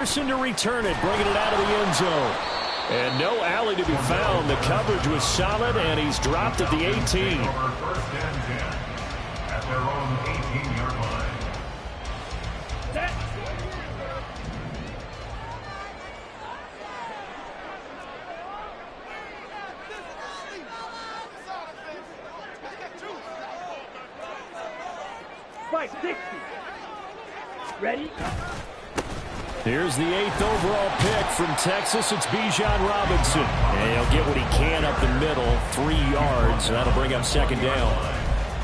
Person to return it, bringing it out of the end zone. And no alley to be found. The coverage was solid, and he's dropped at the 18. First and 10 at their own 18-yard line. Fight 60. Ready? Here's the 8th overall pick from Texas. It's Bijan Robinson. And he'll get what he can up the middle, 3 yards. And that'll bring up second down.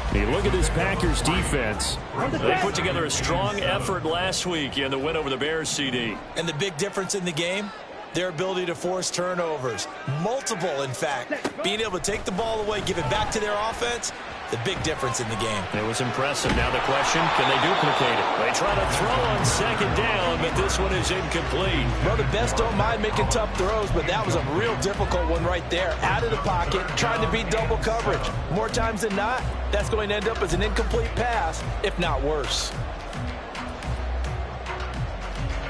Hey, look at this Packers defense. They put together a strong effort last week in the win over the Bears, CD. And the big difference in the game? Their ability to force turnovers. Multiple, in fact. Being able to take the ball away, give it back to their offense, the big difference in the game. It was impressive. Now the question, can they duplicate it? They try to throw on second down, but this one is incomplete. Well, the best don't mind making tough throws, but that was a real difficult one right there. Out of the pocket, trying to beat double coverage. More times than not, that's going to end up as an incomplete pass, if not worse.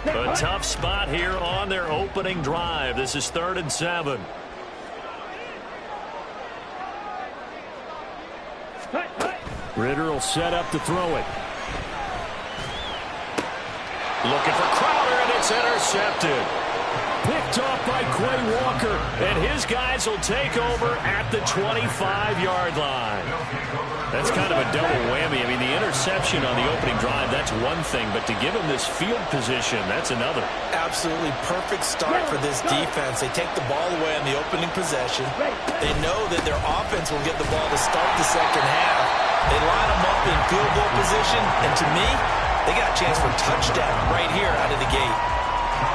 A tough spot here on their opening drive. This is 3rd and 7. Ritter will set up to throw it. Looking for Crowder, and it's intercepted. Picked off by Quay Walker, and his guys will take over at the 25-yard line. That's kind of a double whammy. I mean, the interception on the opening drive, that's one thing, but to give him this field position, that's another. Absolutely perfect start for this defense. They take the ball away on the opening possession. They know that their offense will get the ball to start the second half. They line them up in field goal position, and to me, they got a chance for a touchdown right here out of the gate.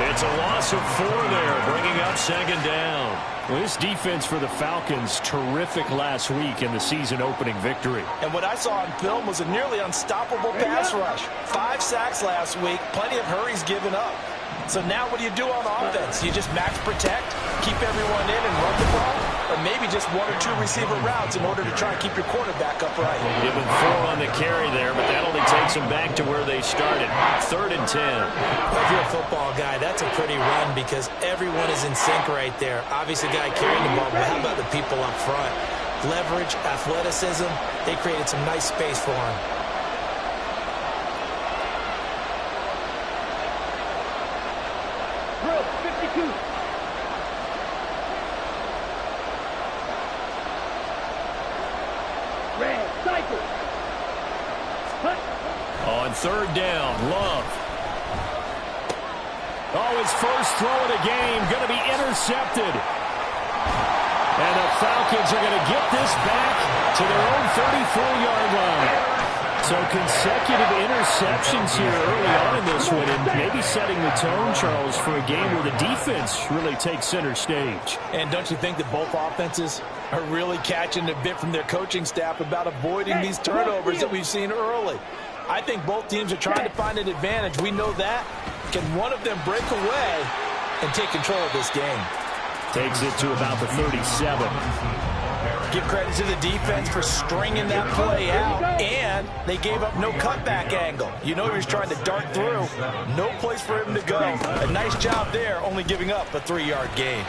It's a loss of 4 there, bringing up second down. Well, this defense for the Falcons, terrific last week in the season-opening victory. And what I saw on film was a nearly unstoppable pass rush. 5 sacks last week, plenty of hurries given up. So now what do you do on offense? You just max protect, keep everyone in and run the ball? Or maybe just 1 or 2 receiver routes in order to try and keep your quarterback upright. Give him 4 on the carry there, but that only takes them back to where they started. 3rd and 10. If you're a football guy, that's a pretty run because everyone is in sync right there. Obviously, the guy carrying the ball, but how about the people up front? Leverage, athleticism, they created some nice space for him. On 3rd down, Love. Oh, his first throw of the game going to be intercepted. And the Falcons are going to get this back to their own 34-yard line. So consecutive interceptions here early on in this one, and maybe setting the tone, Charles, for a game where the defense really takes center stage. And don't you think that both offenses are really catching a bit from their coaching staff about avoiding these turnovers that we've seen early? I think both teams are trying to find an advantage. We know that. Can one of them break away and take control of this game? Takes it to about the 37. Give credit to the defense for stringing that play out, and they gave up no cutback angle. You know he was trying to dart through. No place for him to go. A nice job there, only giving up a 3-yard gain.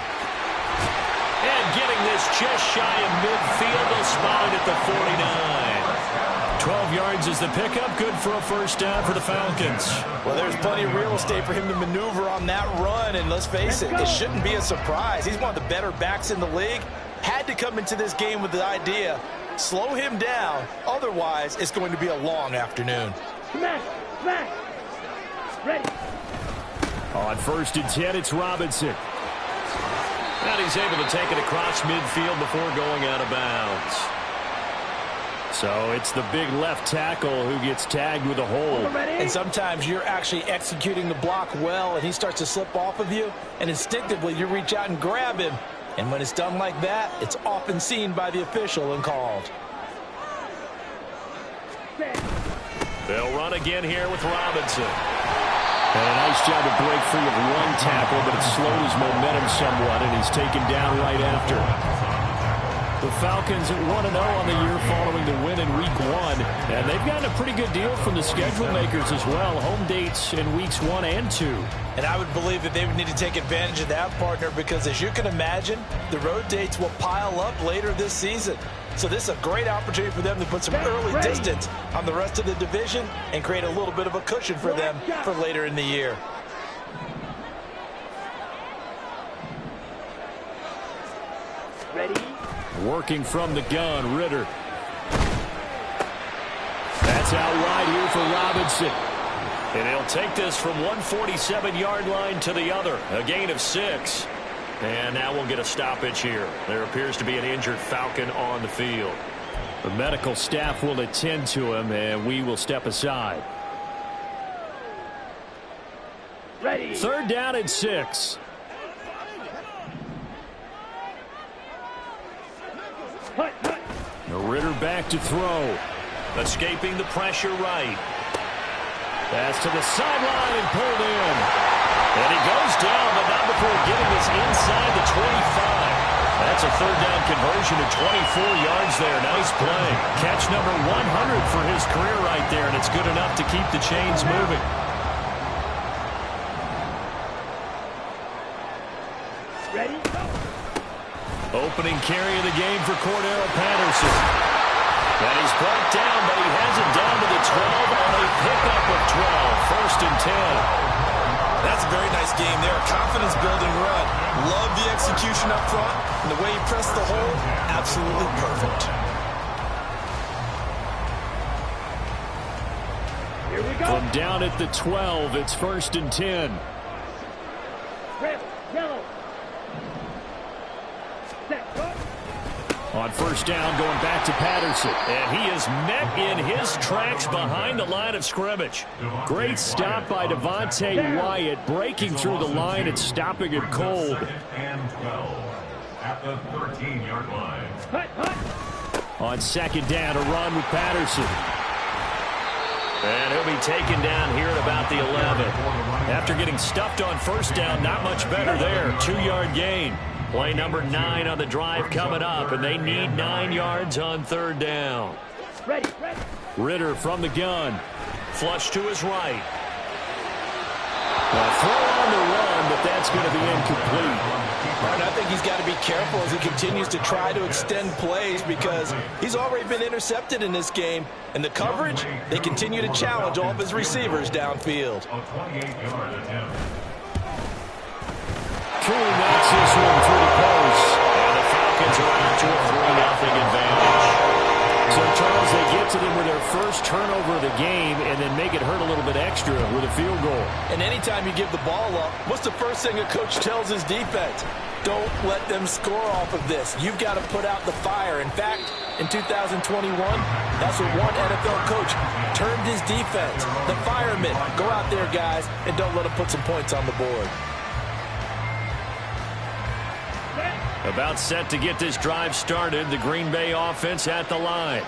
And getting this just shy of midfield, they'll spot it at the 49. 12 yards is the pickup. Good for a first down for the Falcons. Well, there's plenty of real estate for him to maneuver on that run, and let's face it, it shouldn't be a surprise. He's one of the better backs in the league. Had to come into this game with the idea, slow him down, otherwise it's going to be a long afternoon. Smash! Ready. On 1st and 10, it's Robinson. And he's able to take it across midfield before going out of bounds. So it's the big left tackle who gets tagged with a hold. And sometimes you're actually executing the block well, and he starts to slip off of you, and instinctively you reach out and grab him. And when it's done like that, it's often seen by the official and called. They'll run again here with Robinson. And a nice job to break free of one tackle, but it slowed his momentum somewhat, and he's taken down right after. The Falcons 1-0 on the year following the win in Week 1. And they've gotten a pretty good deal from the schedule makers as well. Home dates in Weeks 1 and 2. And I would believe that they would need to take advantage of that, partner, because as you can imagine, the road dates will pile up later this season. So this is a great opportunity for them to put some early distance on the rest of the division and create a little bit of a cushion for them for later in the year. Ready? Working from the gun, Ritter. That's out wide here for Robinson. And he'll take this from 147-yard line to the other. A gain of 6. And now we'll get a stoppage here. There appears to be an injured Falcon on the field. The medical staff will attend to him, and we will step aside. Ready? 3rd down and 6. Hut, hut. Ritter back to throw. Escaping the pressure right. Pass to the sideline and pulled in. And he goes down, but not before getting this inside the 25. That's a 3rd down conversion of 24 yards there. Nice play. Catch number 100 for his career right there, and it's good enough to keep the chains moving. Ready? Opening carry of the game for Cordero Patterson. And he's brought down, but he has it down to the 12 on a pickup of 12. 1st and 10. That's a very nice game there. A confidence-building run. Love the execution up front. And the way he pressed the hole, absolutely perfect. Here we go. From down at the 12, it's 1st and 10. Red, yellow. Set, cut. On 1st down, going back to Patterson. And he is met in his tracks behind the line of scrimmage. Great stop by Devontae Wyatt, breaking through the line and stopping it cold. And 12 at the 13-yard line. Hut, hut. On 2nd down, a run with Patterson. And he'll be taken down here at about the 11. After getting stuffed on 1st down, not much better there. 2-yard gain. Play number 9 on the drive coming up, and they need 9 yards on 3rd down. Ready, ready. Ritter from the gun. Flush to his right. A throw on the run, but that's going to be incomplete. And I think he's got to be careful as he continues to try to extend plays because he's already been intercepted in this game. And the coverage, they continue to challenge all of his receivers downfield. A 28-yard attempt. True knocks this one through the post. And the Falcons are out to a 3-0 advantage. So, Charles, they get to them with their first turnover of the game and then make it hurt a little bit extra with a field goal. And anytime you give the ball up, what's the first thing a coach tells his defense? Don't let them score off of this. You've got to put out the fire. In fact, in 2021, that's what one NFL coach termed his defense. The firemen. Go out there, guys, and don't let them put some points on the board. About set to get this drive started. The Green Bay offense at the line.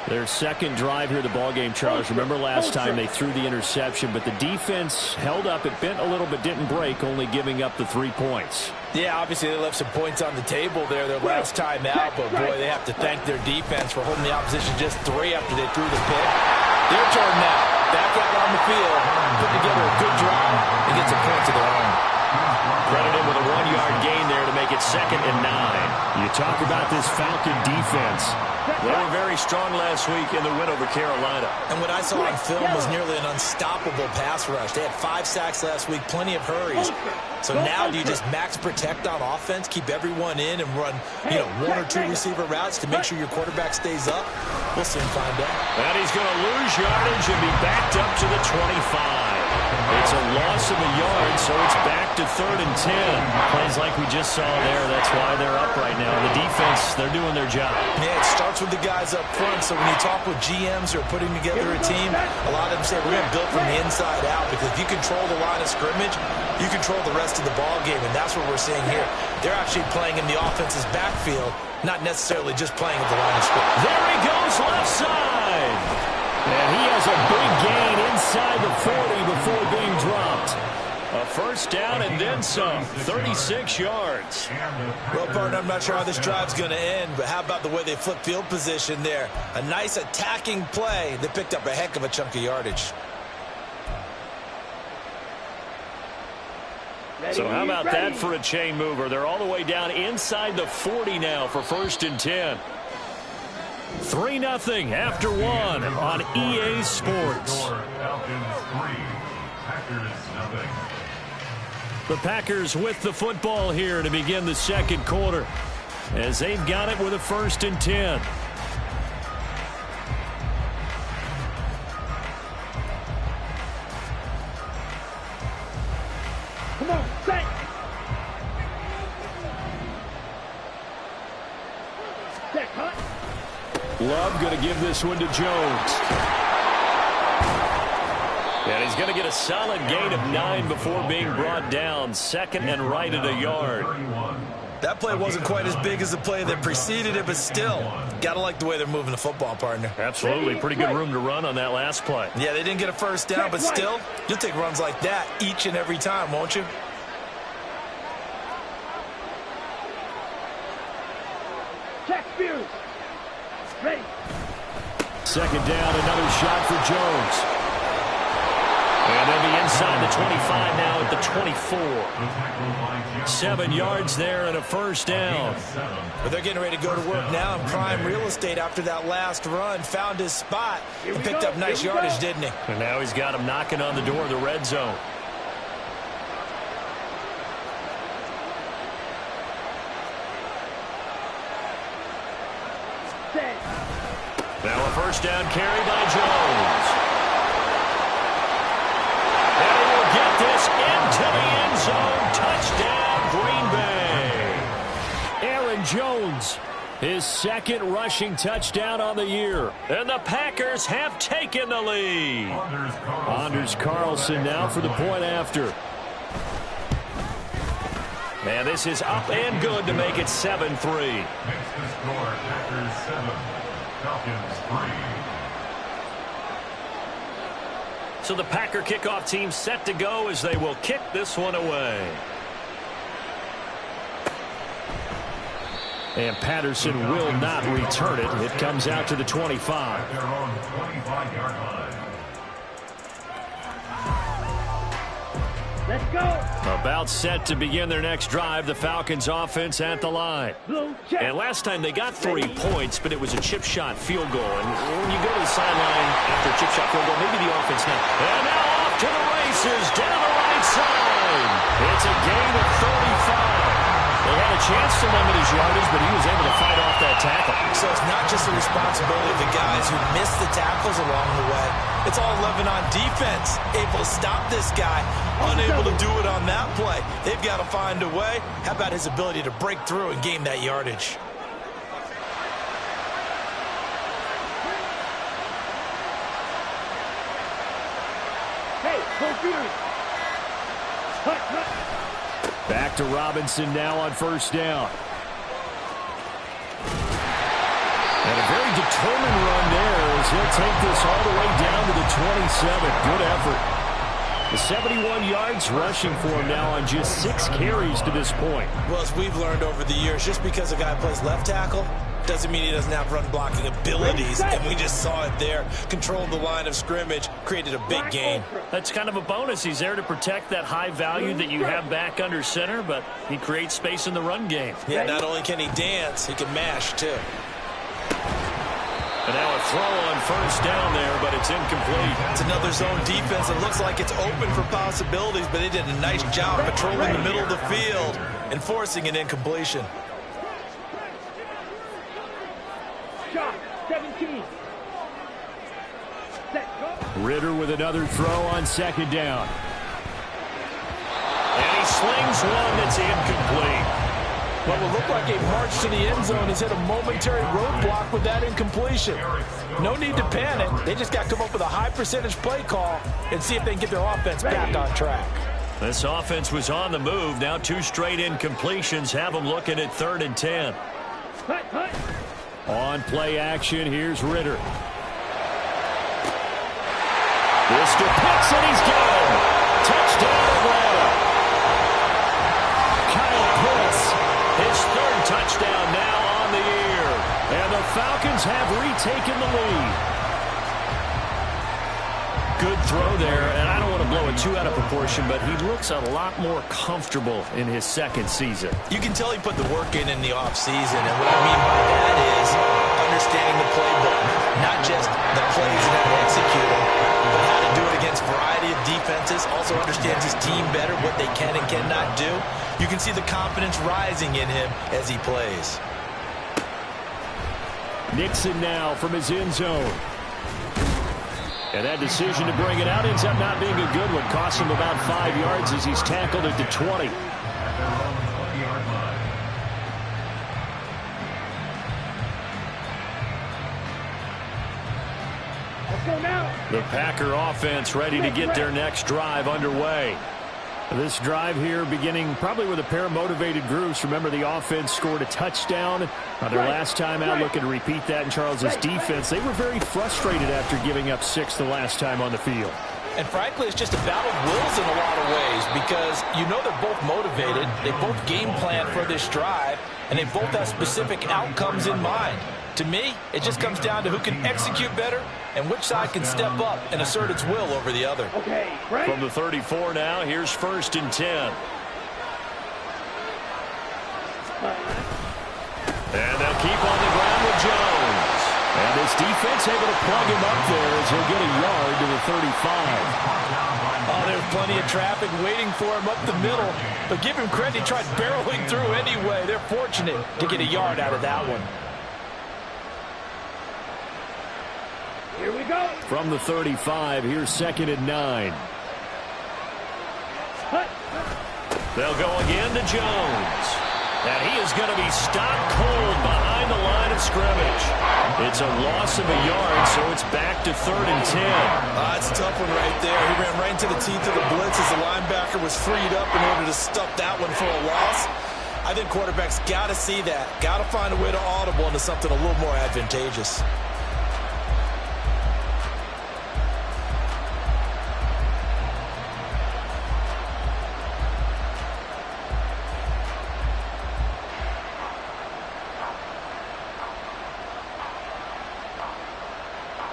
Their 2nd drive here of the ballgame, Charles. Remember last time they threw the interception, but the defense held up. It bent a little but didn't break, only giving up the 3 points. Yeah, obviously they left some points on the table there their last time out, but boy, they have to thank their defense for holding the opposition just 3 after they threw the pick. Their turn now. Back out on the field, put together a good drive and get some points of their own. Credited with a 1-yard gain there to make it 2nd and 9. You talk about this Falcon defense. They were very strong last week in the win over Carolina. And what I saw on film was nearly an unstoppable pass rush. They had 5 sacks last week, plenty of hurries. So now do you just max protect on offense, keep everyone in, and run 1 or 2 receiver routes to make sure your quarterback stays up? We'll soon find out. And he's going to lose yardage and be backed up to the 25. It's a loss of a yard, so it's back to 3rd and 10. Plays like we just saw there. That's why they're up right now. The defense, they're doing their job. Yeah, it starts with the guys up front. So when you talk with GMs who are putting together a team, a lot of them say we're going to build from the inside out because if you control the line of scrimmage, you control the rest of the ball game, and that's what we're seeing here. They're actually playing in the offense's backfield, not necessarily just playing at the line of scrimmage. There he goes, left side. And he has a big gain inside the 40 before being dropped. A first down and then some. 36 yards. Well, partner, I'm not sure how this drive's going to end, but how about the way they flip field position there? A nice attacking play that picked up a heck of a chunk of yardage. So how about that for a chain mover? They're all the way down inside the 40 now for 1st and 10. 3-0 after 1 on EA Sports. The Packers with the football here to begin the second quarter as they've got it with a 1st and 10. Come on, set. Set, cut. Love going to give this one to Jones. And he's going to get a solid gain of 9 before being brought down. 2nd and right at a yard. That play wasn't quite as big as the play that preceded it, but still, got to like the way they're moving the football, partner. Absolutely. Pretty good room to run on that last play. Yeah, they didn't get a first down, but still, you'll take runs like that each and every time, won't you? Check Spears. Ready. 2nd down, another shot for Jones. And they'll be inside the 25 now at the 24. 7 yards there and a first down. But they're getting ready to go to work now in prime real estate after that last run. Found his spot and picked up nice yardage, didn't he? And now he's got him knocking on the door of the red zone. Set. Now a first down carry by Jones. And he will get this into the end zone. Touchdown, Green Bay. Aaron Jones, his 2nd rushing touchdown on the year. And the Packers have taken the lead. Anders Carlson now for the point after. And this is up and good to make it 7-3. Makes the score Packers 7, Falcons 3. So the Packer kickoff team set to go as they will kick this one away. And Patterson will not return it. It comes out to the 25. At their own 25-yard line. Let's go. About set to begin their next drive. The Falcons offense at the line. Blue check. And last time they got 3 points, but it was a chip shot field goal. And when you go to the sideline after a chip shot field goal, maybe the offense not. And now off to the races down the right side. It's a gain of 35. They had a chance to limit his yardage, but he was able to fight off that tackle. So it's not just the responsibility of the guys who missed the tackles along the way. It's all 11 on defense. Able to stop this guy. Unable to do it on that play. They've got to find a way. How about his ability to break through and gain that yardage? Hey, full fury. Cut, cut. Back to Robinson now on first down. And a very determined run there as he'll take this all the way down to the 27. Good effort. The 71 yards rushing for him now on just 6 carries to this point. Well, as we've learned over the years, just because a guy plays left tackle doesn't mean he doesn't have run blocking abilities. And we just saw it there. Controlled the line of scrimmage, created a big gain. That's kind of a bonus. He's there to protect that high value that you have back under center, but he creates space in the run game. Yeah, not only can he dance, he can mash too. And now a throw on first down there, but it's incomplete. It's another zone defense. It looks like it's open for possibilities, but they did a nice job patrolling the middle of the field and forcing an incompletion. Shot. 17. Set, go. Ritter with another throw on 2nd down. And he slings one that's incomplete. What will look like a march to the end zone has hit a momentary roadblock with that incompletion. No need to panic. They just got to come up with a high percentage play call and see if they can get their offense back on track. This offense was on the move. Now 2 straight incompletions have them looking at 3rd and 10. Cut, cut. On play action, here's Ritter. This to Pitts, and he's got him. Touchdown, Atlanta. Falcons have retaken the lead. Good throw there, and I don't want to blow it too out of proportion, but he looks a lot more comfortable in his second season. You can tell he put the work in the offseason, and what I mean by that is understanding the playbook, not just the plays and how to execute them, but how to do it against a variety of defenses, also understands his team better, what they can and cannot do. You can see the confidence rising in him as he plays. Nixon now from his end zone. And that decision to bring it out ends up not being a good one. Costs him about 5 yards as he's tackled at the 20. At their own 20-yard line. Let's go now. The Packer offense ready to get their next drive underway. This drive here beginning probably with a pair of motivated groups. Remember, the offense scored a touchdown. Their last time out, looking to repeat that in Charles's defense. They were very frustrated after giving up 6 the last time on the field. And frankly, it's just a battle of wills in a lot of ways because you know they're both motivated. They both game plan for this drive, and they both have specific outcomes in mind. To me, it just comes down to who can execute better and which side can step up and assert its will over the other. Okay, right. From the 34 now, here's 1st and 10. And they'll keep on the ground with Jones. And this defense able to plug him up there as he'll get a yard to the 35. Oh, there's plenty of traffic waiting for him up the middle. But give him credit, he tried barreling through anyway. They're fortunate to get a yard out of that one. Here we go. From the 35, here's 2nd and 9. Hut. They'll go again to Jones. And he is going to be stopped cold behind the line of scrimmage. It's a loss of a yard, so it's back to 3rd and 10. That's a tough one right there. He ran right into the teeth of the blitz as the linebacker was freed up in order to stuff that one for a loss. I think quarterbacks got to see that. Got to find a way to audible into something a little more advantageous.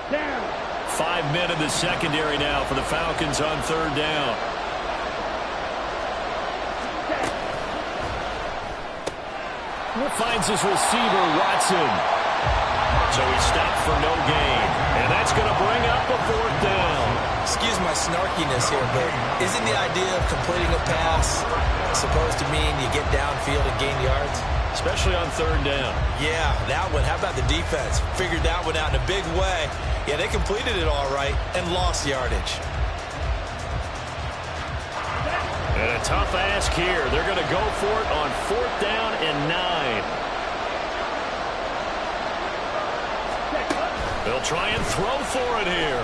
Down. 5 men in the secondary now for the Falcons on 3rd down. Finds his receiver, Watson. So he stopped for no gain. And that's going to bring up a 4th down. Excuse my snarkiness here, but isn't the idea of completing a pass supposed to mean you get downfield and gain yards? Especially on 3rd down. Yeah, that one. How about the defense? Figured that one out in a big way. Yeah, they completed it all right and lost yardage. And a tough ask here. They're going to go for it on 4th down and 9. They'll try and throw for it here.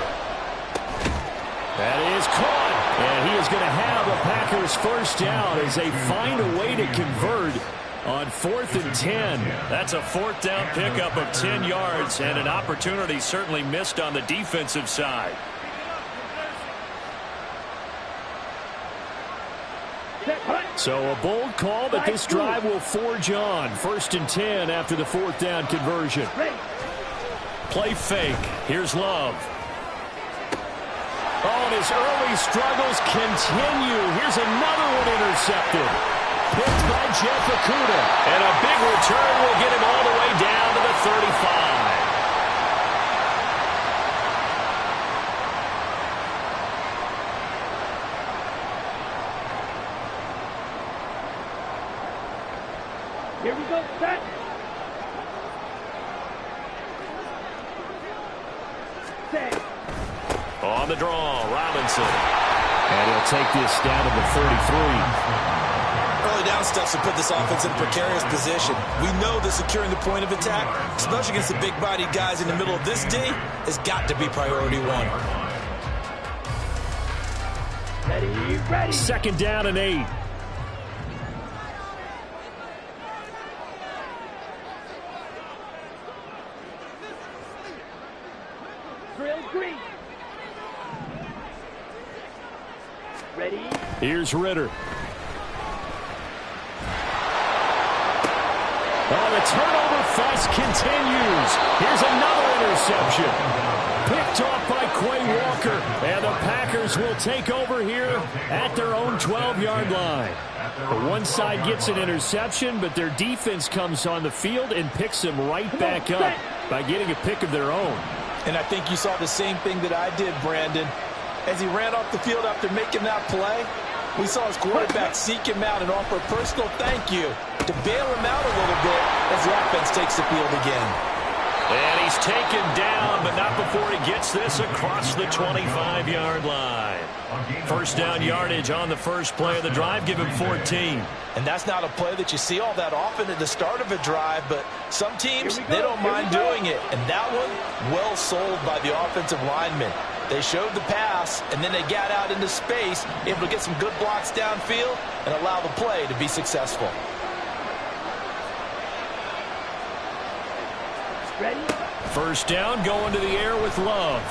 That is caught. And he is going to have the Packers 1st down as they find a way to convert on 4th and 10. That's a 4th down pickup of 10 yards and an opportunity certainly missed on the defensive side. So a bold call, but this drive will forge on. 1st and 10 after the 4th down conversion. Play fake. Here's Love. Oh, and his early struggles continue. Here's another one intercepted. Picked by Jeff Okudah. And a big return will get him all the way down to the 35. Here we go, set. Set. On the draw, Robinson. And he'll take this down to the 33. Early down steps will put this offense in a precarious position. We know that securing the point of attack, especially against the big-bodied guys in the middle of this D, has got to be priority one. Ready, ready. 2nd down and 8. Drill green. Ready. Here's Ritter. Oh, the turnover fuss pass continues. Here's another interception. Picked off by Quay Walker. And the Packers will take over here at their own 12-yard line. The one side gets an interception, but their defense comes on the field and picks them right back up by getting a pick of their own. And I think you saw the same thing that I did, Brandon. As he ran off the field after making that play, we saw his quarterback seek him out and offer a personal thank you to bail him out a little bit as the offense takes the field again. And he's taken down, but not before he gets this across the 25-yard line. First down yardage on the first play of the drive. Give him 14. And that's not a play that you see all that often at the start of a drive, but some teams, they don't mind doing it. And that one, well sold by the offensive lineman. They showed the pass, and then they got out into space, able to get some good blocks downfield and allow the play to be successful. Ready? First down, going to the air with Love.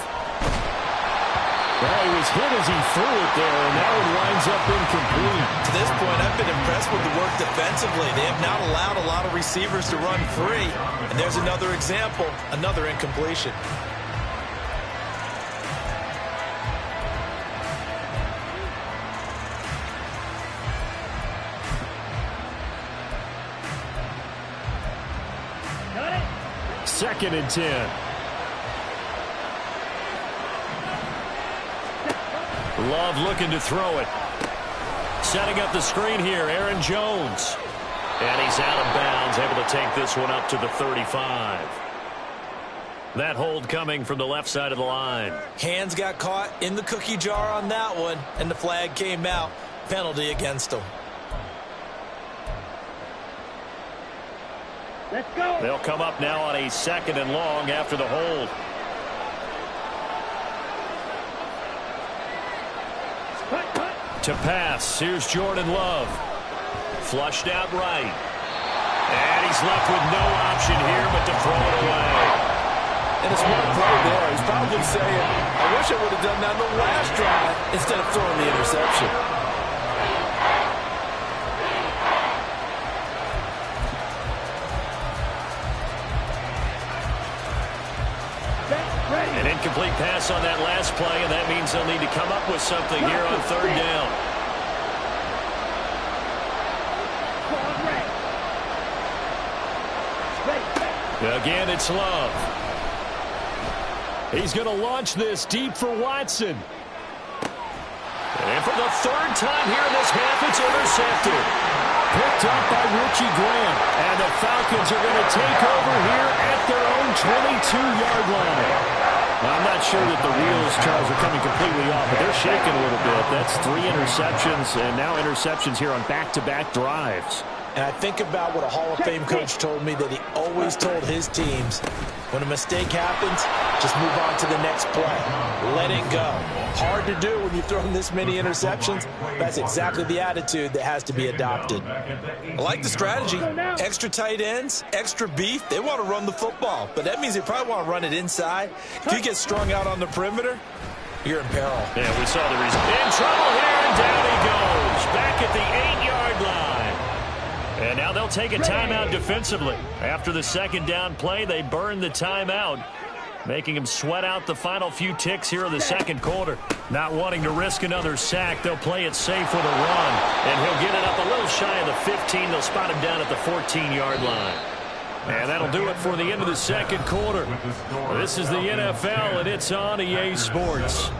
Well, he was hit as he threw it there, and that one winds up incomplete. To this point, I've been impressed with the work defensively. They have not allowed a lot of receivers to run free. And there's another example, another incompletion. Second and 10. Love looking to throw it. Setting up the screen here, Aaron Jones. And he's out of bounds, able to take this one up to the 35. That hold coming from the left side of the line. Hands got caught in the cookie jar on that one, and the flag came out. Penalty against him. Let's go. They'll come up now on a second and long after the hold. To pass, here's Jordan Love. Flushed out right. And he's left with no option here but to throw it away. And a smart play there. He's probably saying, I wish I would have done that in the last drive instead of throwing the interception. An incomplete pass on that last play, and that means they'll need to come up with something here on third down. Again, it's Love. He's going to launch this deep for Watson. And for the third time here in this half, it's intercepted. Picked up by Richie Grant. And the Falcons are going to take over here at their own 22-yard line. I'm not sure that the wheels, Charles, are coming completely off, but they're shaking a little bit. That's 3 interceptions, and now interceptions here on back-to-back drives. And I think about what a Hall of Fame coach told me that he always told his teams, when a mistake happens, just move on to the next play. Let it go. Hard to do when you've thrown this many interceptions. That's exactly the attitude that has to be adopted. I like the strategy. Extra tight ends, extra beef. They want to run the football, but that means they probably want to run it inside. If you get strung out on the perimeter, you're in peril. Yeah, we saw the reason. In trouble here, and down he goes. Back at the 8-yard line. And now they'll take a timeout defensively. After the second down play, they burn the timeout, making him sweat out the final few ticks here in the second quarter. Not wanting to risk another sack, they'll play it safe with a run. And he'll get it up a little shy of the 15. They'll spot him down at the 14-yard line. And that'll do it for the end of the second quarter. This is the NFL, and it's on EA Sports.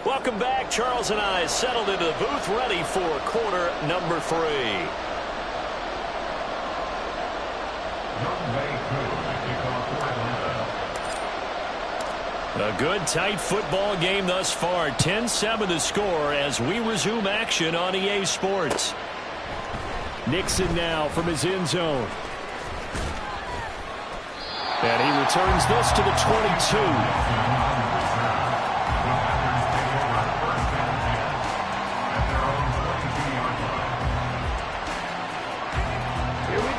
Welcome back. Charles and I settled into the booth, ready for quarter number 3. A good, tight football game thus far. 10-7 the score as we resume action on EA Sports. Nixon now from his end zone. And he returns this to the 22.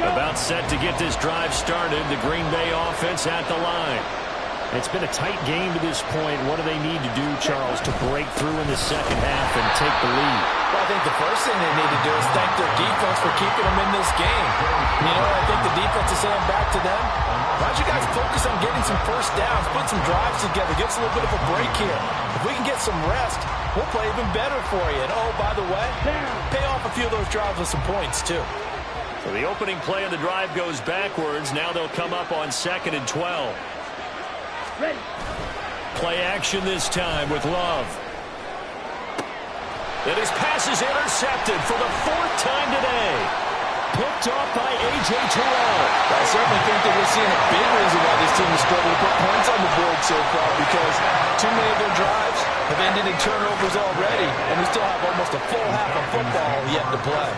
About set to get this drive started. The Green Bay offense at the line. It's been a tight game to this point. What do they need to do, Charles, to break through in the second half and take the lead? Well, I think the first thing they need to do is thank their defense for keeping them in this game. You know, I think the defense is saying back to them, why don't you guys focus on getting some first downs, put some drives together, give us a little bit of a break here. If we can get some rest, we'll play even better for you. And, oh, by the way, pay off a few of those drives with some points, too. So the opening play of the drive goes backwards. Now they'll come up on 2nd and 12. Ready. Play action this time with Love. And his pass is intercepted for the 4th time today. Picked off by A.J. Terrell. I certainly think that we're seeing a big reason why this team is struggling to put points on the board so far, because too many of their drives have ended in turnovers already, and we still have almost a full half of football yet to play.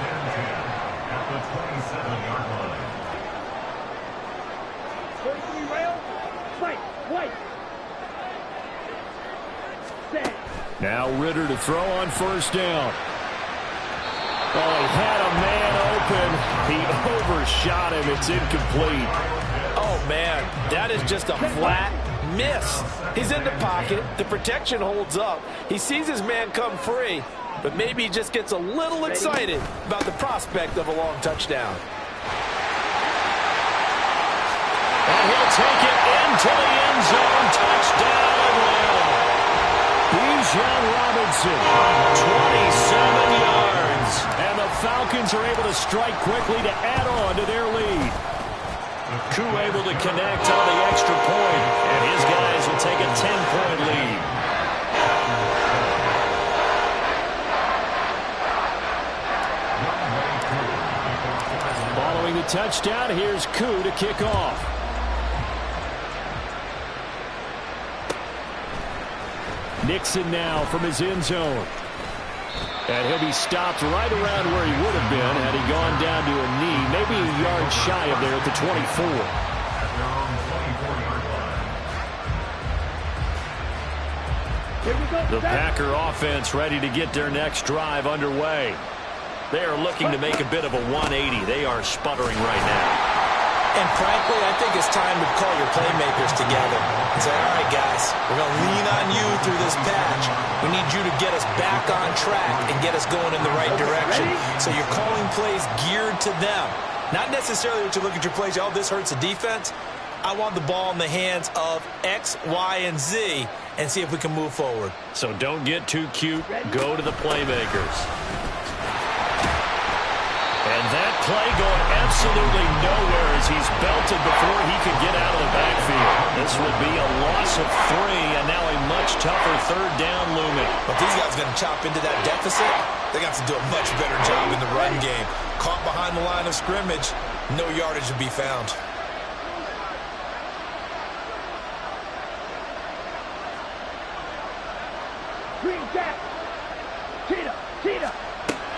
Now Ritter to throw on 1st down. Oh, he had a man open. He overshot him. It's incomplete. Oh, man, that is just a flat miss. He's in the pocket. The protection holds up. He sees his man come free, but maybe he just gets a little excited about the prospect of a long touchdown. And he'll take it into the end zone. Touchdown. Bijan Robinson, 27 yards. And the Falcons are able to strike quickly to add on to their lead. Koo able to connect on the extra point, and his guys will take a 10-point lead. Following the touchdown, here's Koo to kick off. Nixon now from his end zone. And he'll be stopped right around where he would have been had he gone down to a knee, maybe a yard shy of there at the 24. The Packer offense ready to get their next drive underway. They are looking to make a bit of a 180. They are sputtering right now. And frankly, I think it's time to call your playmakers together and say, all right, guys, we're going to lean on you through this patch. We need you to get us back on track and get us going in the right direction. So you're calling plays geared to them. Not necessarily that you look at your plays, oh, this hurts the defense. I want the ball in the hands of X, Y, and Z and see if we can move forward. So don't get too cute. Go to the playmakers. And that play going absolutely nowhere as he's belted before he could get out of the backfield. This will be a loss of 3, and now a much tougher 3rd down looming. But these guys are going to chop into that deficit. They got to do a much better job in the run game. Caught behind the line of scrimmage, no yardage to be found. Green Jack. Cheetah.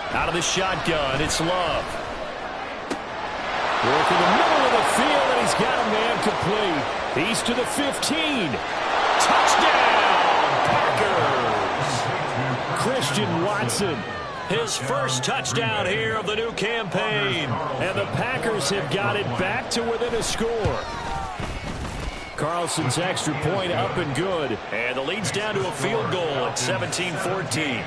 Out of the shotgun, it's Love. Work in the middle of the field, and he's got a man complete. He's to the 15. Touchdown, Packers! Christian Watson, his first touchdown here of the new campaign. And the Packers have got it back to within a score. Carlson's extra point up and good. And the lead's down to a field goal at 17-14.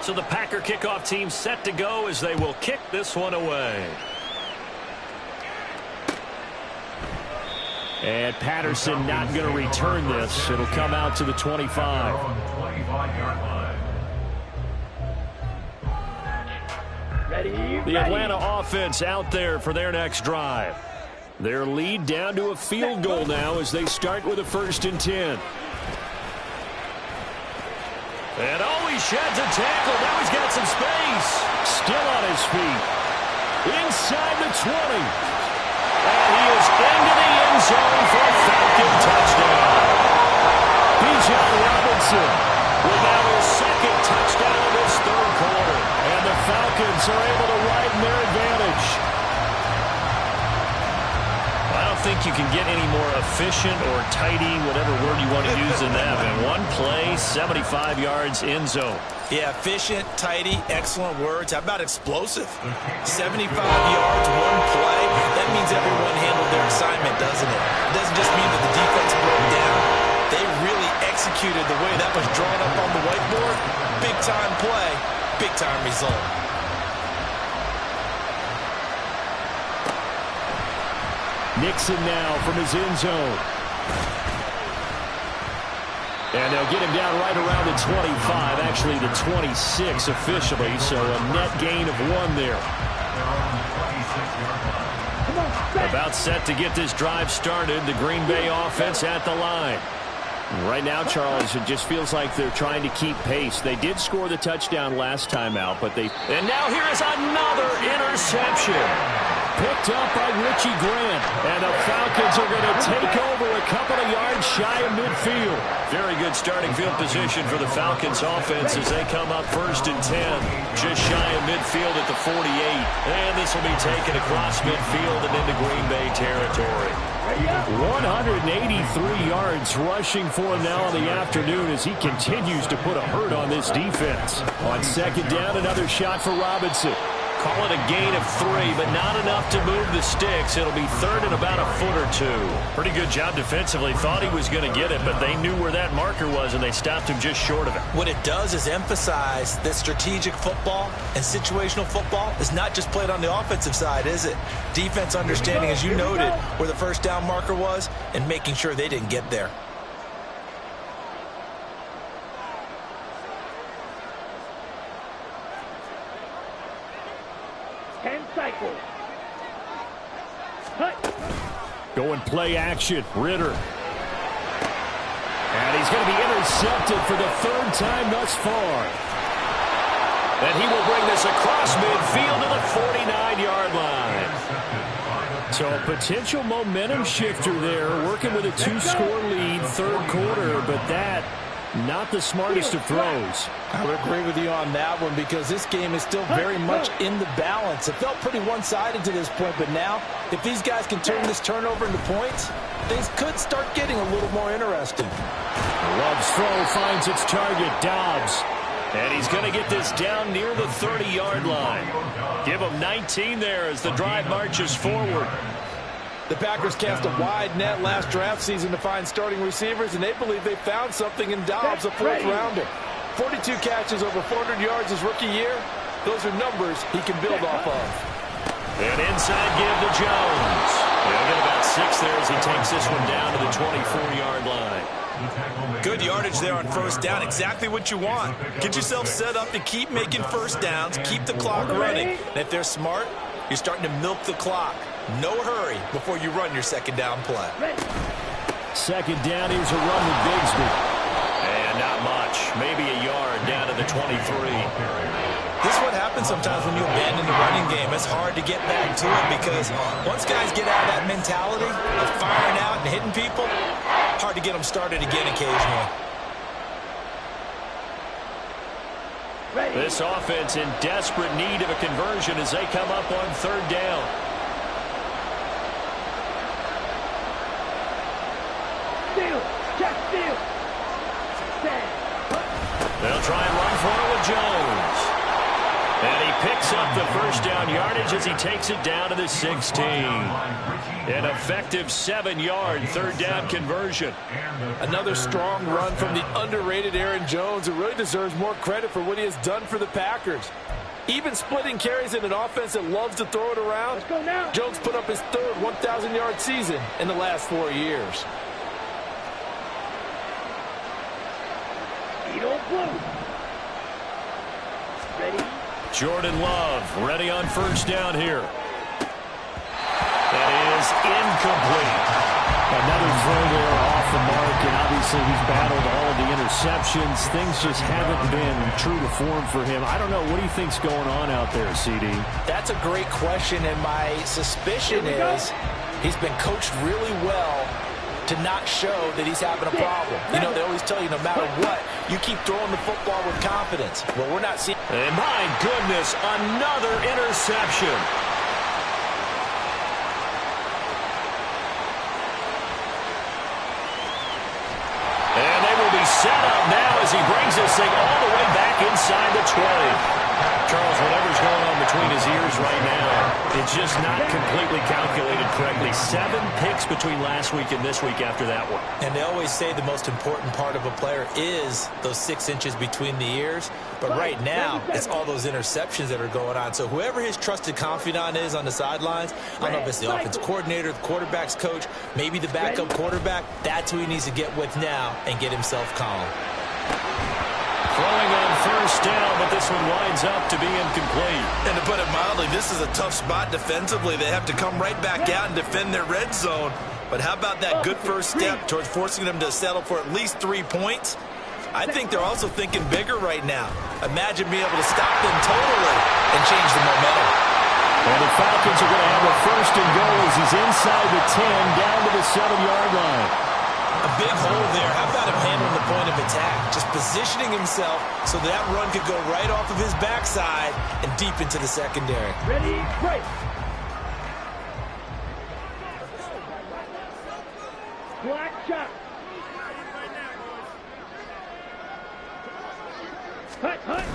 So the Packer kickoff team set to go as they will kick this one away. And Patterson not going to return this. It'll come out to the 25. The Atlanta offense out there for their next drive. Their lead down to a field goal now as they start with a 1st and 10. And he sheds a tackle. Now he's got some space. Still on his feet. Inside the 20. And he is into the end zone for a Falcon touchdown. Bijan Robinson with now his 2nd touchdown of this 3rd quarter. And the Falcons are able to widen their advantage. don't think you can get any more efficient or tidy, whatever word you want to use in that. In one play, 75 yards in zone. Yeah, efficient, tidy, excellent words. How about explosive? 75 yards, one play. That means everyone handled their assignment, doesn't it? It doesn't just mean that the defense broke down. They really executed the way that was drawn up on the whiteboard. Big-time play, big-time result. Nixon now from his end zone. And they'll get him down right around the 25, actually the 26 officially, so a net gain of 1 there. About set to get this drive started, the Green Bay offense at the line. Right now, Charles, it just feels like they're trying to keep pace. They did score the touchdown last time out, but they... And now here is another interception. Picked up by Richie Grant. And the Falcons are going to take over a couple of yards shy of midfield. Very good starting field position for the Falcons offense as they come up 1st and 10. Just shy of midfield at the 48. And this will be taken across midfield and into Green Bay territory. 183 yards rushing for him now in the afternoon as he continues to put a hurt on this defense. On 2nd down, another shot for Robinson. Call it a gain of 3, but not enough to move the sticks. It'll be 3rd and about a foot or 2. Pretty good job defensively. Thought he was going to get it, but they knew where that marker was, and they stopped him just short of it. What it does is emphasize that strategic football and situational football is not just played on the offensive side, is it? Defense understanding, as you noted, where the 1st down marker was and making sure they didn't get there. Going play action. Ritter. And he's going to be intercepted for the 3rd time thus far. And he will bring this across midfield to the 49-yard line. So a potential momentum shifter there, working with a 2-score lead, 3rd quarter, but that not the smartest of throws. I would agree with you on that one because this game is still very much in the balance. It felt pretty one-sided to this point, but now if these guys can turn this turnover into points, things could start getting a little more interesting. Love's throw finds its target, Dobbs. And he's going to get this down near the 30-yard line. Give him 19 there as the drive marches forward. The Packers cast a wide net last draft season to find starting receivers, and they believe they found something in Dobbs, a 4th rounder. 42 catches, over 400 yards his rookie year. Those are numbers he can build off of. And inside give to Jones. He'll get about 6 there as he takes this one down to the 24-yard line. Good yardage there on 1st down. Exactly what you want. Get yourself set up to keep making 1st downs, keep the clock running. And if they're smart, you're starting to milk the clock. No hurry before you run your 2nd down play. 2nd down, here's a run with Bigsby. And not much. Maybe a yard down to the 23. This is what happens sometimes when you abandon the running game. It's hard to get back to it because once guys get out of that mentality of firing out and hitting people, hard to get them started again occasionally. This offense in desperate need of a conversion as they come up on 3rd down. They'll try and run for it with Jones. And he picks up the 1st down yardage as he takes it down to the 16. An effective 7-yard 3rd down conversion. Another strong run from the underrated Aaron Jones, who really deserves more credit for what he has done for the Packers. Even splitting carries in an offense that loves to throw it around, Jones put up his 3rd 1,000-yard season in the last 4 years. Ready? Jordan Love ready on 1st down here. That is incomplete. Another throw there off the mark, and obviously he's battled all of the interceptions. Things just haven't been true to form for him. I don't know. What do you think's going on out there, CD? That's a great question, and my suspicion is he's been coached really well to not show that he's having a problem. You know, they always tell you no matter what, you keep throwing the football with confidence. Well, we're not seeing... And my goodness, another interception. set up now as he brings this thing all the way back inside the 20. Charles, whatever's going on between his ears right now, It's just not completely calculated correctly. 7 picks between last week and this week after that one. and they always say the most important part of a player is those 6 inches between the ears. But right now, it's all those interceptions that are going on. So whoever his trusted confidant is on the sidelines, I don't know if it's the offense coordinator, the quarterback's coach, maybe the backup quarterback, that's who he needs to get with now and get himself calm. Throwing on first down, but this one winds up to be incomplete. And to put it mildly, this is a tough spot defensively. They have to come right back out and defend their red zone. But how about that good first step towards forcing them to settle for at least 3 points? I think they're also thinking bigger right now. Imagine being able to stop them totally and change the momentum. And the Falcons are going to have a first and goal as he's inside the 10, down to the 7-yard line. A big hole there. How about him handling the point of attack? Just positioning himself so that run could go right off of his backside and deep into the secondary. Ready, break. Black shot. Hut, hut.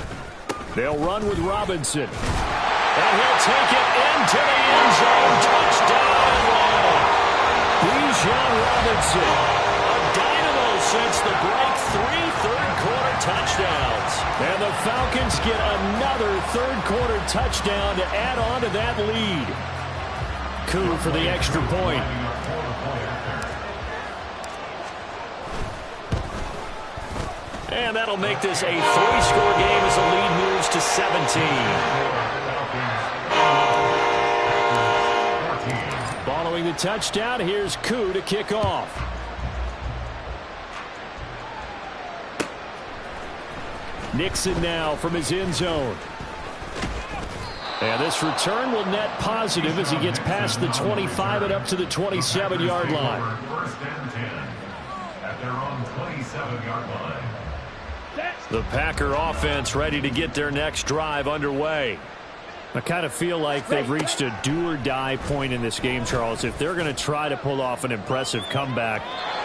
They'll run with Robinson. And he'll take it into the end zone. Touchdown. Bijan Robinson, a dynamo since the break. 3 third-quarter touchdowns. And the Falcons get another third-quarter touchdown to add on to that lead. Coup for the extra point. And that'll make this a 3-score game as the lead moves to 17. Following the touchdown, here's Koo to kick off. Nixon now from his end zone. And this return will net positive as he gets past the 25 and up to the 27-yard line. First and 10 at their own 27-yard line. The Packer offense ready to get their next drive underway. I kind of feel like they've reached a do-or-die point in this game, Charles. If they're going to try to pull off an impressive comeback,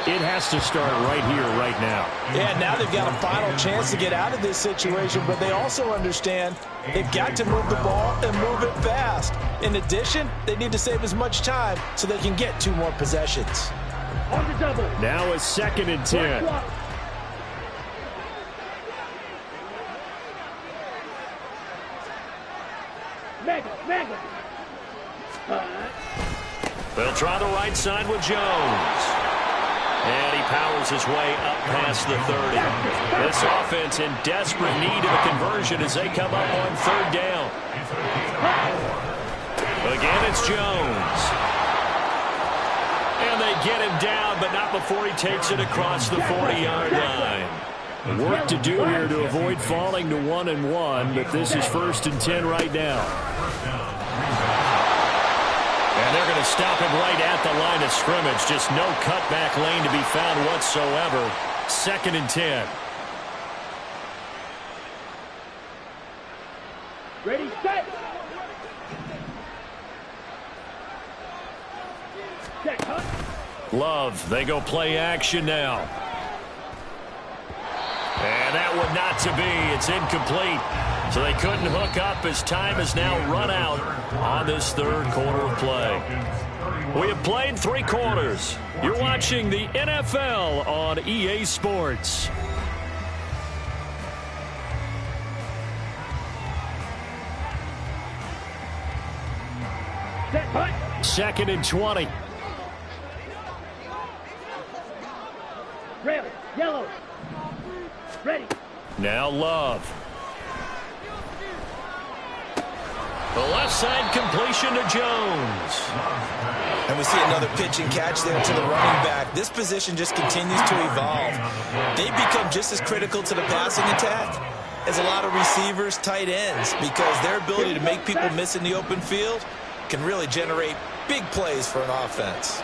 it has to start right here, right now. Yeah, now they've got a final chance to get out of this situation, but they also understand they've got to move the ball and move it fast. In addition, they need to save as much time so they can get 2 more possessions. On the double. Now a 2nd and 10. Mega. They'll try the right side with Jones. And he powers his way up past the 30. This offense in desperate need of a conversion as they come up on 3rd down. Again, it's Jones. And they get him down, but not before he takes it across the 40-yard line. Work to do here to avoid falling to 1-1, but this is 1st and 10 right now. And they're going to stop him right at the line of scrimmage. Just no cutback lane to be found whatsoever. 2nd and 10. Ready, set. Check, huh? Love, they go play action now. And that one not to be. It's incomplete. So they couldn't hook up as time has now run out on this 3rd quarter of play. We have played 3 quarters. You're watching the NFL on EA Sports. Set, hut. 2nd and 20. Rail, yellow. Ready. Now Love. The left side completion to Jones. And we see another pitch and catch there to the running back. This position just continues to evolve. They become just as critical to the passing attack as a lot of receivers, tight ends, because their ability to make people miss in the open field can really generate big plays for an offense.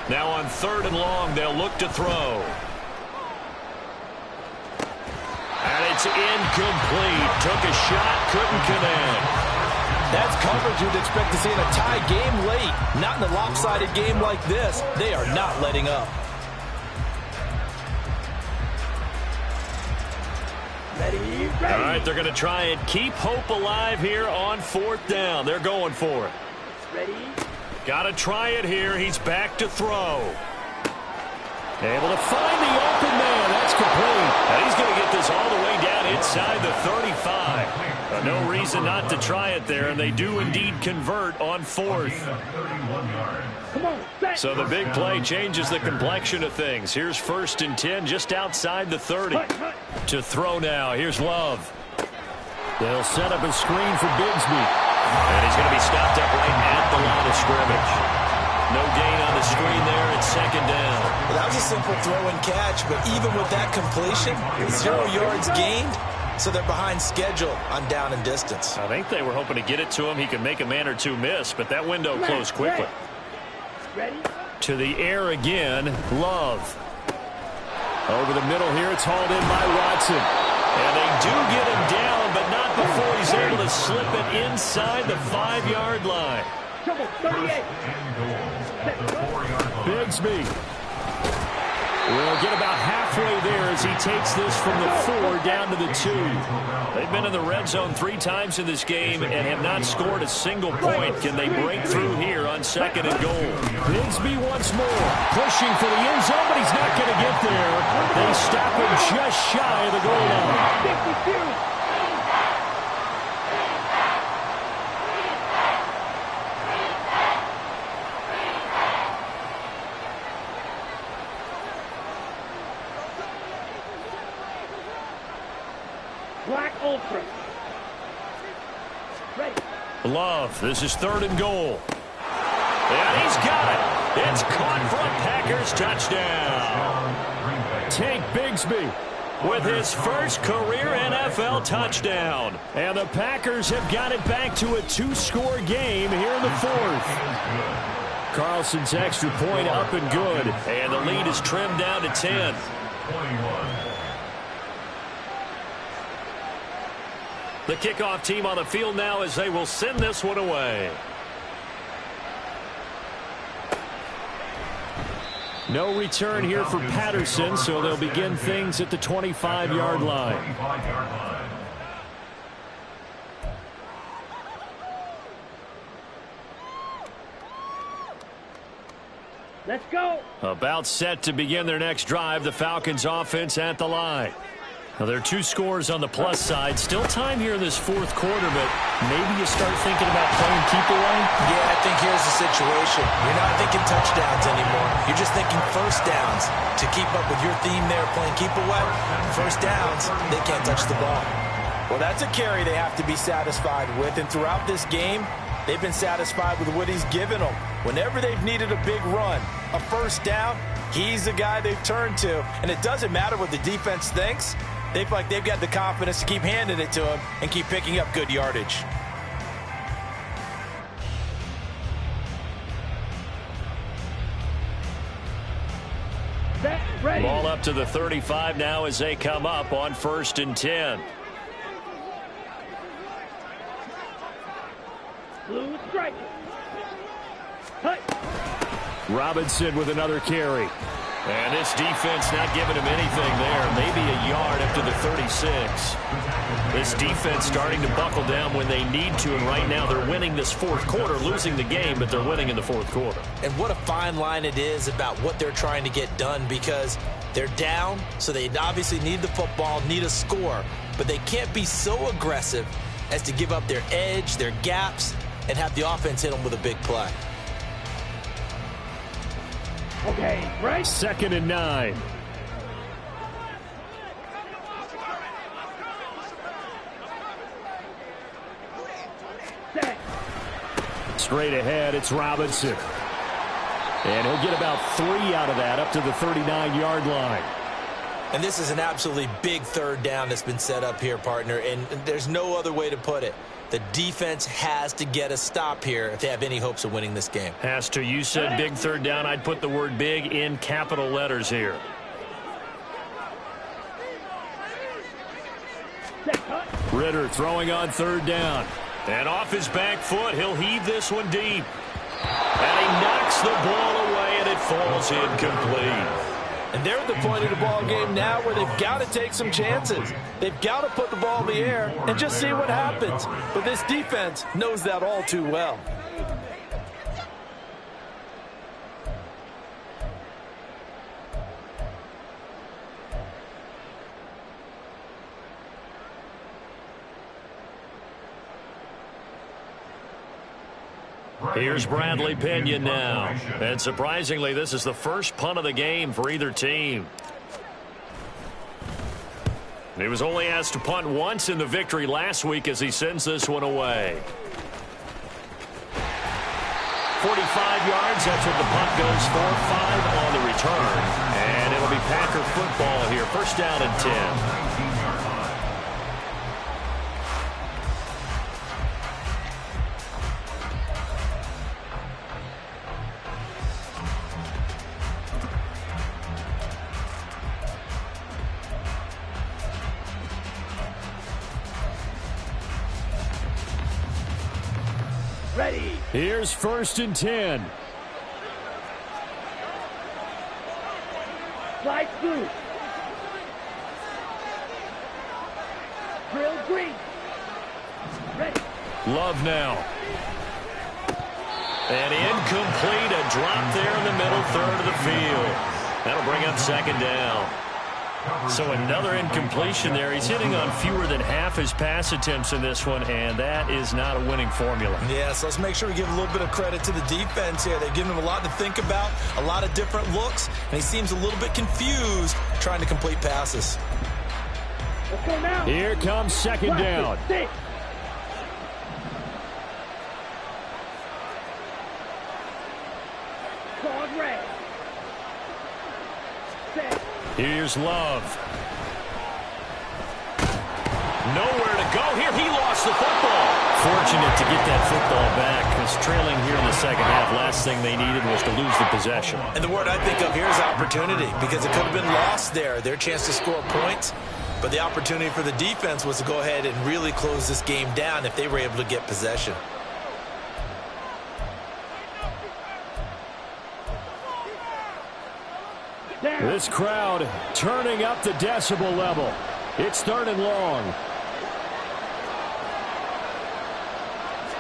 Now on 3rd and long, they'll look to throw. And it's incomplete. Took a shot, couldn't connect. That's coverage you'd expect to see in a tie game late. Not in a lopsided game like this. They are not letting up. Ready. All right, they're going to try and keep hope alive here on 4th down. They're going for it. Ready. Got to try it here. He's back to throw. Able to find the open man. That's complete. And he's going to get this all the way down inside the 35. No reason not to try it there, and they do indeed convert on 4th. Come on, set. So the big play changes the complexion of things. Here's 1st and 10 just outside the 30. To throw now. Here's Love. They'll set up a screen for Bigsby. And he's going to be stopped up right at the line of scrimmage. No gain on the screen there. It's 2nd down. Well, that was a simple throw and catch, but even with that completion, 0 yards gained, so they're behind schedule on down and distance. I think they were hoping to get it to him. He could make a man or two miss, but that window closed quickly. Ready. To the air again, Love. Over the middle here, it's hauled in by Watson. And they do get him down, but not before he's able to slip it inside the 5-yard line. 38. Bigsby will get about halfway there as he takes this from the 4 down to the 2. They've been in the red zone 3 times in this game and have not scored a single point. Can they break through here on 2nd and goal? Bigsby once more, pushing for the end zone, but he's not going to get there. They stop him just shy of the goal line. 52. Black Ultra. Ready. Love, this is 3rd and goal. And he's got it. It's caught for a Packers touchdown. Tank Bigsby with his first career NFL touchdown. And the Packers have got it back to a 2-score game here in the 4th. Carlson's extra point up and good. And the lead is trimmed down to 10. The kickoff team on the field now as they will send this one away. No return here for Patterson, so they'll begin things at the 25-yard line. Let's go. About set to begin their next drive, the Falcons offense at the line. Now, there are 2 scores on the plus side. Still time here in this 4th quarter, but maybe you start thinking about playing keep away? Yeah, I think here's the situation. You're not thinking touchdowns anymore. You're just thinking 1st downs. To keep up with your theme there, playing keep away, 1st downs, they can't touch the ball. Well, that's a carry they have to be satisfied with, and throughout this game, they've been satisfied with what he's given them. Whenever they've needed a big run, a 1st down, he's the guy they've turned to. And it doesn't matter what the defense thinks. They feel like they've got the confidence to keep handing it to him and keep picking up good yardage. Ready. Ball up to the 35 now as they come up on 1st and 10. Blue strike. Hut. Robinson with another carry. And this defense not giving him anything there. Maybe a yard up to the 36. This defense starting to buckle down when they need to, and right now they're winning this 4th quarter, losing the game, but they're winning in the 4th quarter. And what a fine line it is about what they're trying to get done, because they're down, so they obviously need the football, need a score, but they can't be so aggressive as to give up their edge, their gaps, and have the offense hit them with a big play. Okay, right. 2nd and 9. Set. Straight ahead, it's Robinson. And he'll get about 3 out of that up to the 39-yard line. And this is an absolutely big 3rd down that's been set up here, partner, and there's no other way to put it. The defense has to get a stop here if they have any hopes of winning this game. Has to. You said big 3rd down. I'd put the word big in capital letters here. Ritter throwing on 3rd down. And off his back foot, he'll heave this one deep. And he knocks the ball away, and it falls incomplete. And they're at the point of the ball game now where they've got to take some chances. They've got to put the ball in the air and just see what happens. But this defense knows that all too well. Here's Bradley Pinion now. And surprisingly, this is the first punt of the game for either team. He was only asked to punt once in the victory last week as he sends this one away. 45 yards, that's what the punt goes for. 5 on the return. And it'll be Packer football here. First down and 10. Ready. Here's first and 10. Slide through. Drill green. Ready. Love now. And incomplete, a drop there in the middle third of the field. That'll bring up second down. So another incompletion there. He's hitting on fewer than half his pass attempts in this one, and that is not a winning formula. Yeah, so let's make sure we give a little bit of credit to the defense here. They've given him a lot to think about, a lot of different looks, and he seems a little bit confused trying to complete passes. Let's go now. Here comes second down. Six. Card red. Set. Here's Love. Nowhere to go here. He lost the football. Fortunate to get that football back. Because trailing here in the second half, last thing they needed was to lose the possession. And the word I think of here is opportunity, because it could have been lost there. Their chance to score points, but the opportunity for the defense was to go ahead and really close this game down if they were able to get possession. This crowd turning up the decibel level. It's third and long.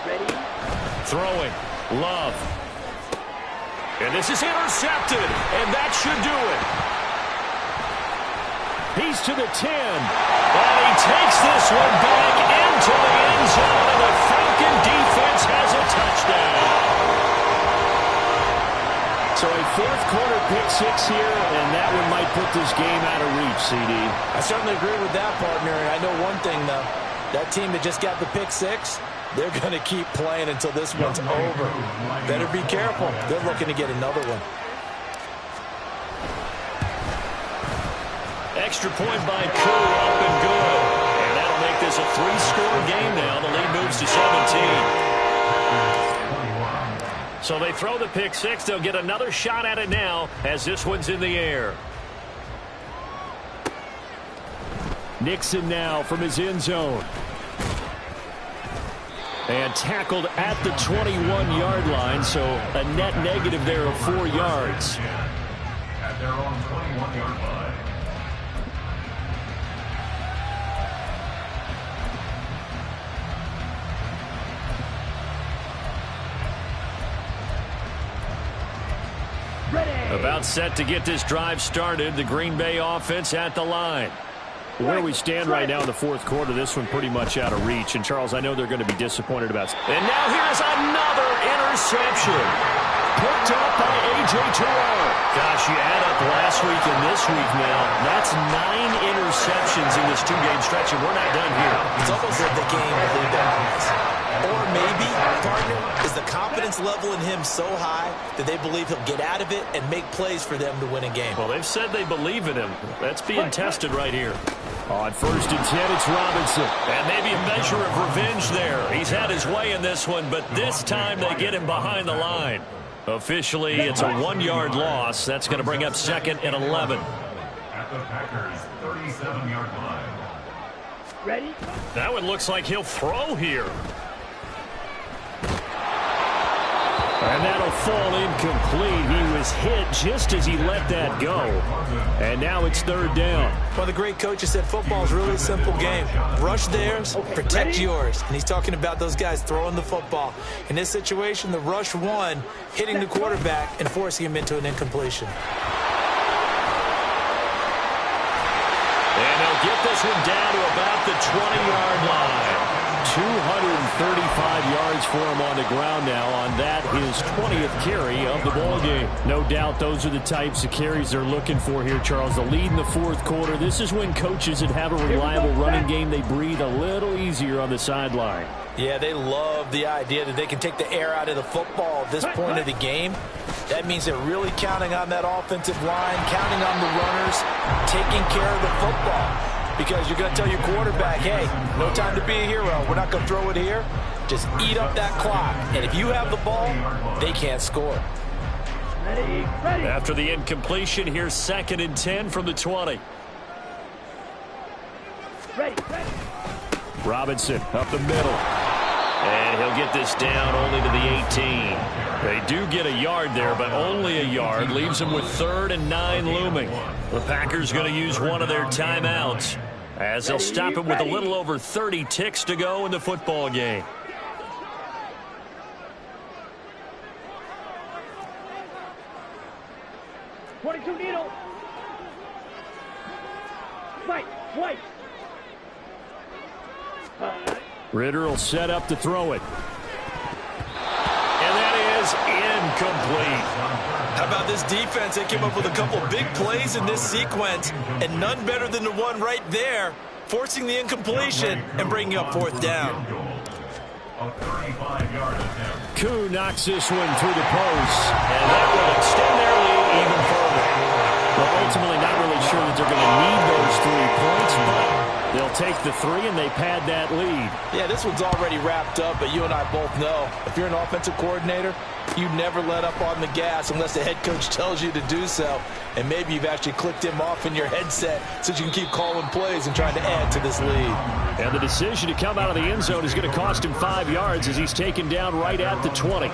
Ready. Throwing. Love. And this is intercepted. And that should do it. He's to the 10. And he takes this one back into the end zone. And the Falcon defense has a touchdown. So a fourth quarter pick six here, and that one might put this game out of reach, CD. I certainly agree with that, partner. And I know one thing, though. That team that just got the pick six, they're going to keep playing until this one's over. Better be careful. They're looking to get another one. Extra point by Koo, up and good. And that'll make this a 3-score game now. The lead moves to 17. So they throw the pick six. They'll get another shot at it now as this one's in the air. Nixon now from his end zone. And tackled at the 21-yard line, so a net negative there of 4 yards. At their own 21-yard line. About set to get this drive started. The Green Bay offense at the line. Where we stand right now in the fourth quarter, this one pretty much out of reach. And, Charles, I know they're going to be disappointed about it. And now here's another interception. Picked up by A.J. Terrell. Gosh, you add up last week and this week now. That's 9 interceptions in this 2-game stretch, and we're not done here. It's almost like the game believed that. Or maybe, partner, is the confidence level in him so high that they believe he'll get out of it and make plays for them to win a game. Well, they've said they believe in him. That's being tested right here. On first and 10, it's Robinson. And maybe a measure of revenge there. He's had his way in this one, but this time they get him behind the line. Officially, it's a 1-yard loss. That's going to bring up second and 11. At the Packers' 37-yard line. Ready? That one looks like he'll throw here. And that'll fall incomplete. He was hit just as he let that go. And now it's third down. One of the great coaches said football is really a simple game. Rush theirs, protect yours. And he's talking about those guys throwing the football. In this situation, the rush won, hitting the quarterback and forcing him into an incompletion. And they'll get this one down to about the 20-yard line. 235 yards for him on the ground now on that, his 20th carry of the ball game. No doubt those are the types of carries they're looking for here, Charles. The lead in the fourth quarter. This is when coaches that have a reliable running game, they breathe a little easier on the sideline. Yeah, they love the idea that they can take the air out of the football at this point of the game. That means they're really counting on that offensive line, counting on the runners, taking care of the football. Because you're going to tell your quarterback, hey, no time to be a hero. We're not going to throw it here. Just eat up that clock. And if you have the ball, they can't score. Ready. After the incompletion, here's 2nd and 10 from the 20. Ready. Robinson up the middle. And he'll get this down only to the 18. They do get a yard there, but only a yard. Leaves them with 3rd and 9 looming. The Packers going to use one of their timeouts as they'll stop it with a little over 30 ticks to go in the football game. .22 needle. White. Ritter will set up to throw it. And that is incomplete. How about this defense? They came up with a couple big plays in this sequence, and none better than the one right there, forcing the incompletion and bringing up 4th down. Koo knocks this one through the post, and that will extend their lead even further. Well, ultimately not really sure that they're going to need those 3 points, but they'll take the 3 and they pad that lead. Yeah, this one's already wrapped up, but you and I both know if you're an offensive coordinator, you never let up on the gas unless the head coach tells you to do so. And maybe you've actually clicked him off in your headset so you can keep calling plays and trying to add to this lead. And the decision to come out of the end zone is going to cost him 5 yards as he's taken down right at the 20.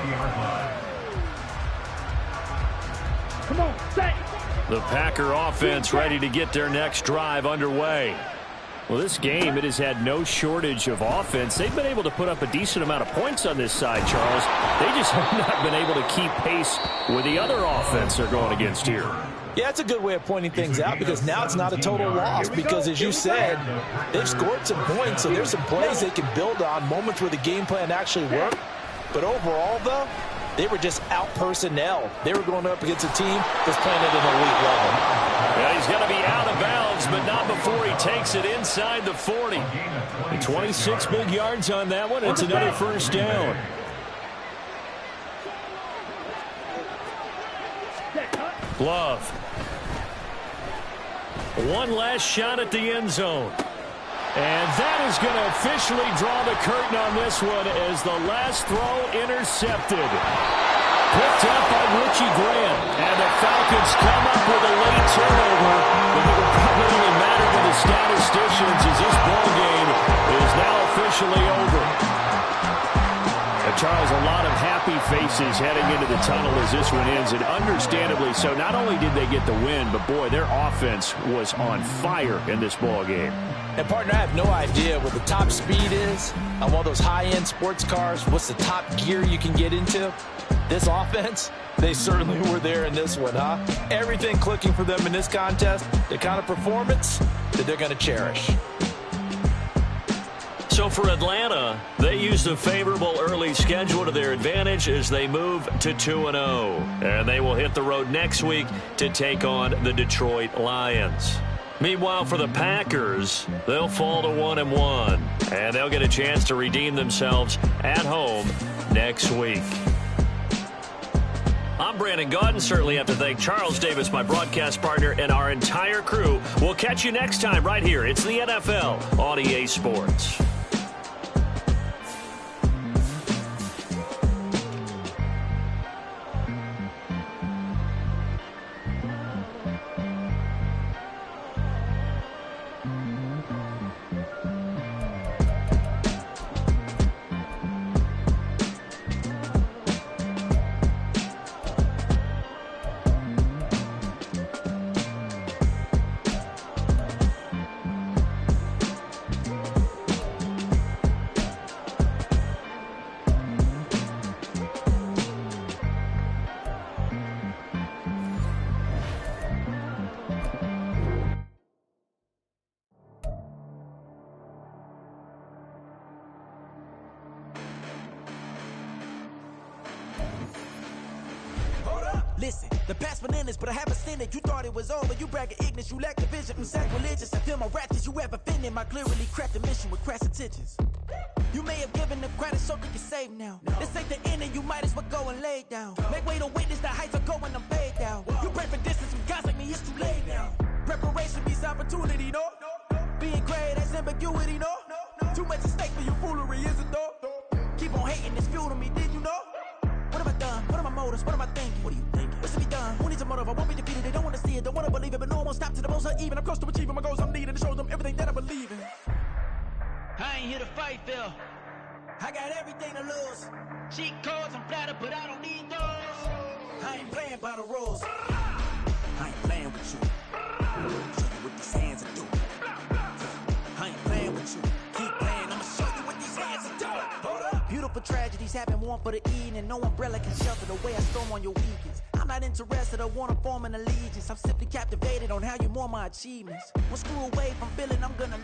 Come on, set. The Packer offense ready to get their next drive underway. Well, this game, it has had no shortage of offense. They've been able to put up a decent amount of points on this side, Charles. They just have not been able to keep pace with the other offense they're going against here. Yeah, it's a good way of pointing things out because now it's not a total loss because, as you said, they've scored some points, so there's some plays they can build on, moments where the game plan actually worked. But overall, though, they were just out-personnel. They were going up against a team that's playing at an elite level. Yeah, he's going to be out of bounds, but not before he takes it inside the 40. And 26 big yards on that one. It's another first down. Glove. One last shot at the end zone. And that is going to officially draw the curtain on this one as the last throw intercepted. Picked up by Richie Grant. And the Falcons come up with a late turnover. But it will probably only matter to the statisticians as this ball game is now officially over. And Charles, a lot of happy faces heading into the tunnel as this one ends, and understandably so. Not only did they get the win, but boy, their offense was on fire in this ball game. And, partner, I have no idea what the top speed is on one of those high-end sports cars. What's the top gear you can get into? This offense, they certainly were there in this one, huh? Everything clicking for them in this contest, the kind of performance that they're going to cherish. So for Atlanta, they used a favorable early schedule to their advantage as they move to 2-0. And they will hit the road next week to take on the Detroit Lions. Meanwhile, for the Packers, they'll fall to 1-1. And they'll get a chance to redeem themselves at home next week. I'm Brandon Gaudin. Certainly have to thank Charles Davis, my broadcast partner, and our entire crew. We'll catch you next time right here. It's the NFL on EA Sports. Listen, the past been endless, but I haven't seen it. You thought it was over, you bragging ignorance, you lack the vision. I'm sacrilegious, I feel my ratchets, you ever offended my clearly crafted mission with crass intentions. You may have given the credit so they can save now. This ain't the end and you might as well go and lay down. Make way to witness the heights are going, I'm paid down. You pray for distance with guys like me, it's too late now. Preparation beats opportunity, no? Being great, that's ambiguity, no? Too much at stake for your foolery, is it though? Keep on hating, it's fuel to me, did you know? What have I done? What are my motives? What am I thinking? What are you thinking? What's to be done? Who needs a motive? I won't be defeated. They don't want to see it, don't want to believe it, but no one won't stop to the most even. I'm close to achieving my goals. I'm needing to show them everything that I believe in. I ain't here to fight, Phil. I got everything to lose. Cheat codes, I'm flattered, but I don't need those. I ain't playing by the rules. I ain't playing with you. Show you what these hands are doing. I ain't playing with you. Keep playing, I'ma show you what these hands are doing. Hold up. Beautiful tragedies happen, one for the evening, and no umbrella can shelter the way I storm on your weekends. I'm not interested, I wanna form an allegiance. I'm simply captivated on how you more my achievements. One screw away from feeling I'm gonna